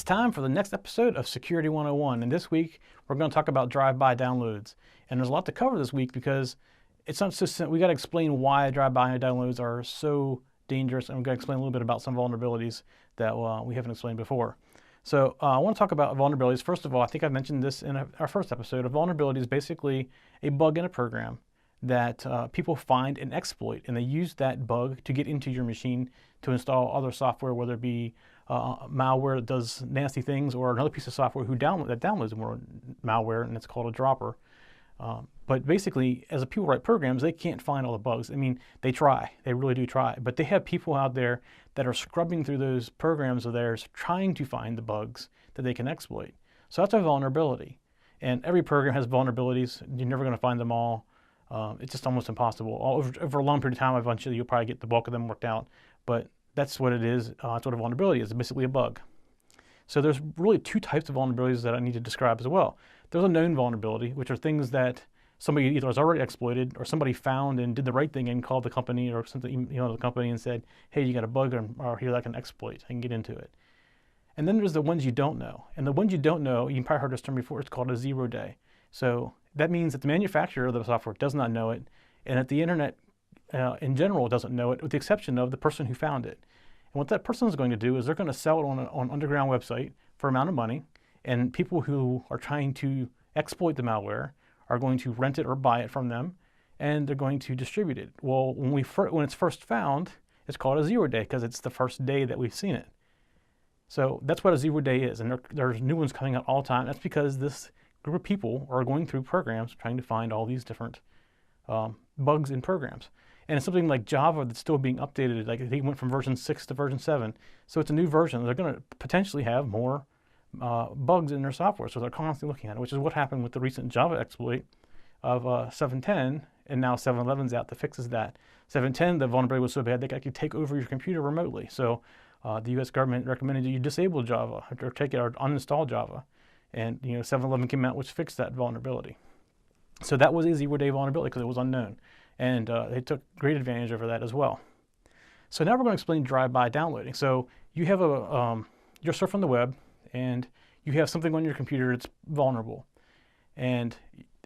time for the next episode of Security 101, and this week we're going to talk about drive-by downloads. And there's a lot to cover this week because it's not so simple. We got to explain why drive-by downloads are so dangerous, and we're going to explain a little bit about some vulnerabilities that we haven't explained before. So I want to talk about vulnerabilities. First of all, I think I mentioned this in our first episode. A vulnerability is basically a bug in a program that people find and exploit, and they use that bug to get into your machine to install other software, whether it be malware that does nasty things, or another piece of software that downloads more malware, and it's called a dropper. But basically, as people write programs, they can't find all the bugs. I mean, they try, they really do try, but they have people out there that are scrubbing through those programs of theirs, trying to find the bugs that they can exploit. So that's a vulnerability. And every program has vulnerabilities. You're never going to find them all. It's just almost impossible. Over a long period of time, eventually you'll probably get the bulk of them worked out. But that's what it is. That's what a vulnerability is. It's basically a bug. So there's really two types of vulnerabilities that I need to describe as well. There's a known vulnerability, which are things that somebody either has already exploited or somebody found and did the right thing and called the company or sent the email to the company and said, hey, you got a bug or here I can exploit. I can get into it. And then there's the ones you don't know. And the ones you don't know, you've probably heard this term before, it's called a 0 day. So that means that the manufacturer of the software does not know it, and that the internet in general doesn't know it, with the exception of the person who found it. And what that person is going to do is they're going to sell it on an underground website for an amount of money, and people who are trying to exploit the malware are going to rent it or buy it from them, and they're going to distribute it. Well, when it's first found, it's called a 0 day because it's the first day that we've seen it. So that's what a 0 day is, and there's new ones coming out all the time. That's because this group of people are going through programs trying to find all these different bugs in programs. And it's something like Java that's still being updated. Like they went from version 6 to version 7. So it's a new version. They're going to potentially have more bugs in their software. So they're constantly looking at it, which is what happened with the recent Java exploit of 7.10. And now 7.11's out that fixes that. 7.10, the vulnerability was so bad they could actually take over your computer remotely. So the US government recommended you disable Java or take it or uninstall Java. And 7.11 came out, which fixed that vulnerability. So that was a 0 day vulnerability because it was unknown. And they took great advantage over that as well. So now we're going to explain drive-by downloading. So you have you're surfing the web, and you have something on your computer that's vulnerable. And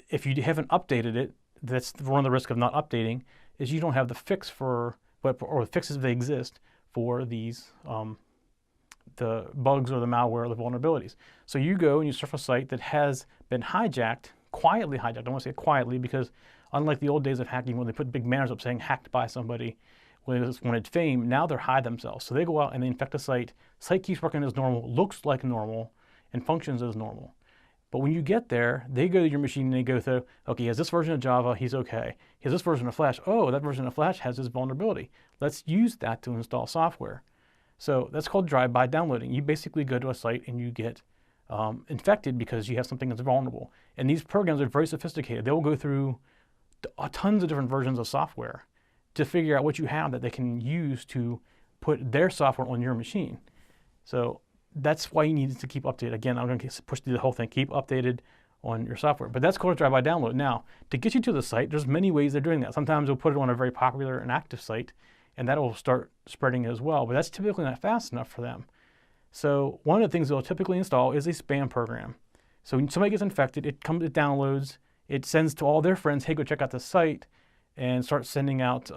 if you haven't updated it, that's one of the risks of not updating, is you don't have the fix or the fixes that exist for these the bugs or the malware or the vulnerabilities. So you go and you surf a site that has been hijacked, quietly hijacked. I don't want to say quietly because unlike the old days of hacking when they put big banners up saying hacked by somebody when it wanted fame, now they're hide themselves. So they go out and they infect a site. Site keeps working as normal, looks like normal, and functions as normal. But when you get there, they go to your machine and they go through, okay, he has this version of Java, he's okay. He has this version of Flash. Oh, that version of Flash has this vulnerability. Let's use that to install software. So that's called drive-by downloading. You basically go to a site and you get infected because you have something that's vulnerable. And these programs are very sophisticated. They will go through tons of different versions of software to figure out what you have that they can use to put their software on your machine. So that's why you need to keep updated. Again, I'm going to push through the whole thing. Keep updated on your software. But that's called a drive-by download. Now, to get you to the site, there's many ways they're doing that. Sometimes they'll put it on a very popular and active site, and that will start spreading as well. But that's typically not fast enough for them. So one of the things they'll typically install is a spam program. So when somebody gets infected, it downloads, it sends to all their friends, hey, go check out the site, and start sending out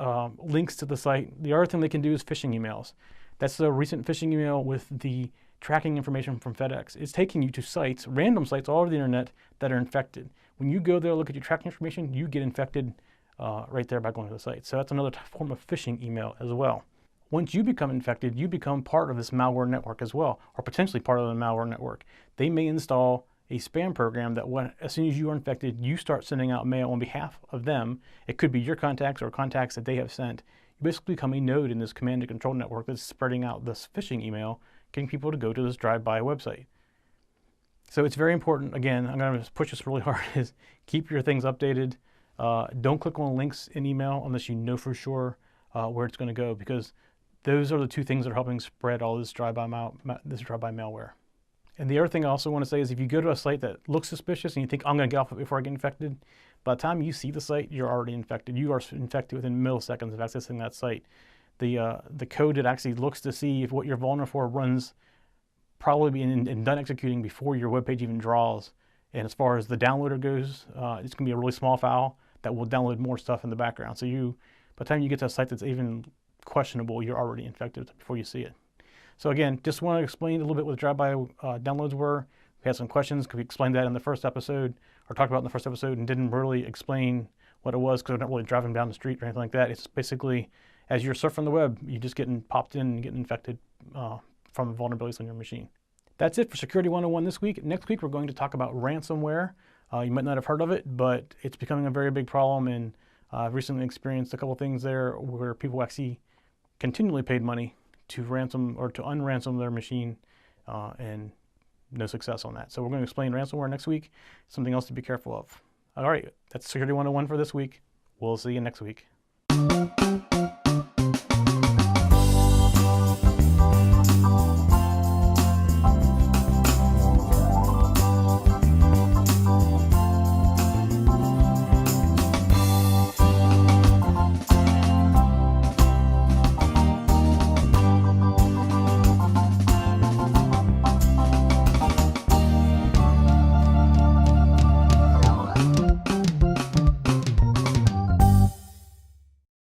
links to the site. The other thing they can do is phishing emails. That's a recent phishing email with the tracking information from FedEx. It's taking you to sites, random sites all over the internet that are infected. When you go there, look at your tracking information, you get infected right there by going to the site. So that's another form of phishing email as well. Once you become infected, you become part of this malware network as well, or potentially part of the malware network. They may install a spam program that as soon as you are infected, you start sending out mail on behalf of them. It could be your contacts or contacts that they have sent. You basically become a node in this command and control network that's spreading out this phishing email, getting people to go to this drive-by website. So it's very important. Again, I'm going to push this really hard, is keep your things updated. Don't click on links in email unless you know for sure where it's going to go, because those are the two things that are helping spread all this drive-by malware. And the other thing I also want to say is if you go to a site that looks suspicious and you think, I'm going to get off it before I get infected, by the time you see the site, you're already infected. You are infected within milliseconds of accessing that site. The code that actually looks to see if what you're vulnerable for runs probably be done executing before your web page even draws. And as far as the downloader goes, it's going to be a really small file that will download more stuff in the background. So by the time you get to a site that's even questionable, you're already infected before you see it. So again, just want to explain a little bit what drive-by downloads were. We had some questions because we explained that in the first episode, or talked about in the first episode, and didn't really explain what it was because we're not really driving down the street or anything like that. It's basically, as you're surfing the web, you're just getting popped in and getting infected from vulnerabilities on your machine. That's it for Security 101 this week. Next week, we're going to talk about ransomware. You might not have heard of it, but it's becoming a very big problem, and I've recently experienced a couple things there where people actually continually paid money to ransom or to unransom their machine, and no success on that. So we're going to explain ransomware next week, something else to be careful of. All right, that's Security 101 for this week. We'll see you next week.